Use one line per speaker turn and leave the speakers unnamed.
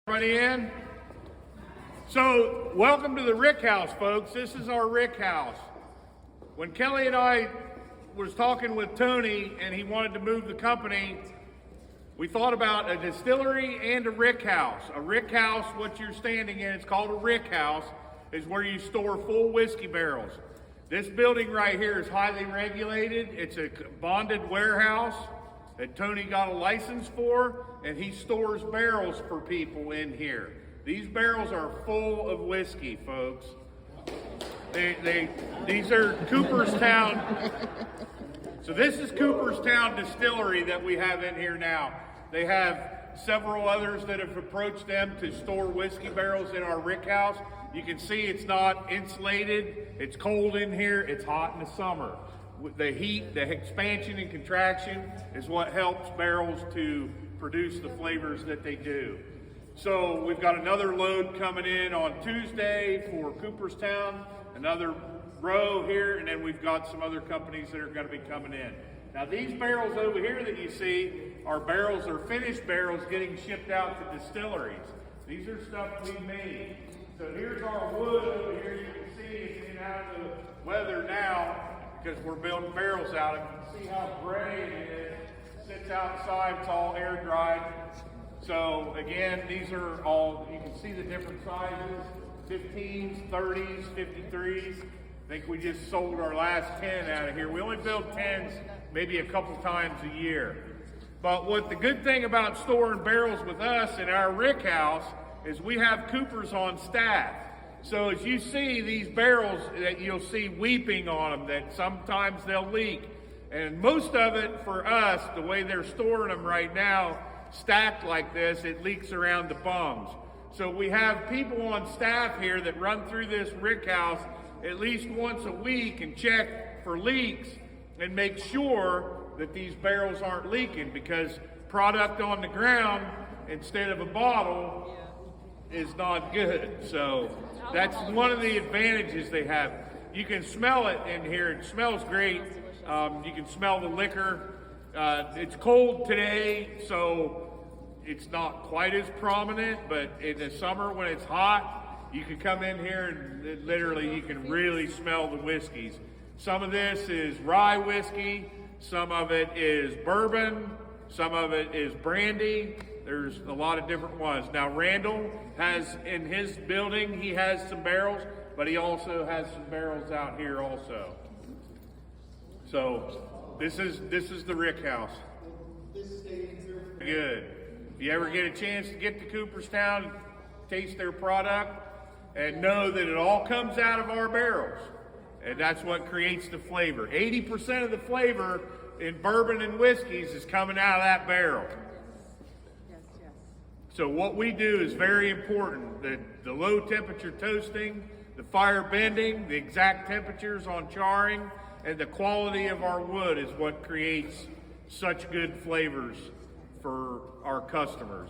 Everybody in? So, welcome to the Rick House, folks. This is our Rick House. When Kelly and I was talking with Tony and he wanted to move the company, we thought about a distillery and a Rick House. A Rick House, what you're standing in, it's called a Rick House, is where you store full whiskey barrels. This building right here is highly regulated. It's a bonded warehouse that Tony got a license for, and he stores barrels for people in here. These barrels are full of whiskey, folks. These are Cooperstown. So this is Cooperstown Distillery that we have in here now. They have several others that have approached them to store whiskey barrels in our Rick House. You can see it's not insulated. It's cold in here. It's hot in the summer. The heat, the expansion and contraction is what helps barrels to produce the flavors that they do. So we've got another load coming in on Tuesday for Cooperstown, another row here, and then we've got some other companies that are going to be coming in. Now these barrels over here that you see are barrels or finished barrels getting shipped out to distilleries. These are stuff we made. So here's our wood over here. You can see it's getting out of the weather now, because we're building barrels out. You can see how gray it is. It sits outside, it's all air dried. So again, these are all, you can see the different sizes, 15s, 30s, 53s. I think we just sold our last 10 out of here. We only build 10s maybe a couple times a year. But what the good thing about storing barrels with us in our Rick House is we have Coopers on staff. So as you see these barrels that you'll see weeping on them, that sometimes they'll leak. And most of it for us, the way they're storing them right now, stacked like this, it leaks around the bungs. So we have people on staff here that run through this Rick House at least once a week and check for leaks and make sure that these barrels aren't leaking, because product on the ground instead of a bottle is not good. So that's one of the advantages they have. You can smell it in here. It smells great. You can smell the liquor. It's cold today, so it's not quite as prominent, but in the summer when it's hot, you can come in here and literally you can really smell the whiskeys. Some of this is rye whiskey. Some of it is bourbon. Some of it is brandy. There's a lot of different ones. Now Randall has in his building, he has some barrels, but he also has some barrels out here also. So this is the Rick House. Good. If you ever get a chance to get to Cooperstown, taste their product, and know that it all comes out of our barrels. And that's what creates the flavor. 80% of the flavor in bourbon and whiskeys is coming out of that barrel. So what we do is very important. The low temperature toasting, the fire bending, the exact temperatures on charring, and the quality of our wood is what creates such good flavors for our customers.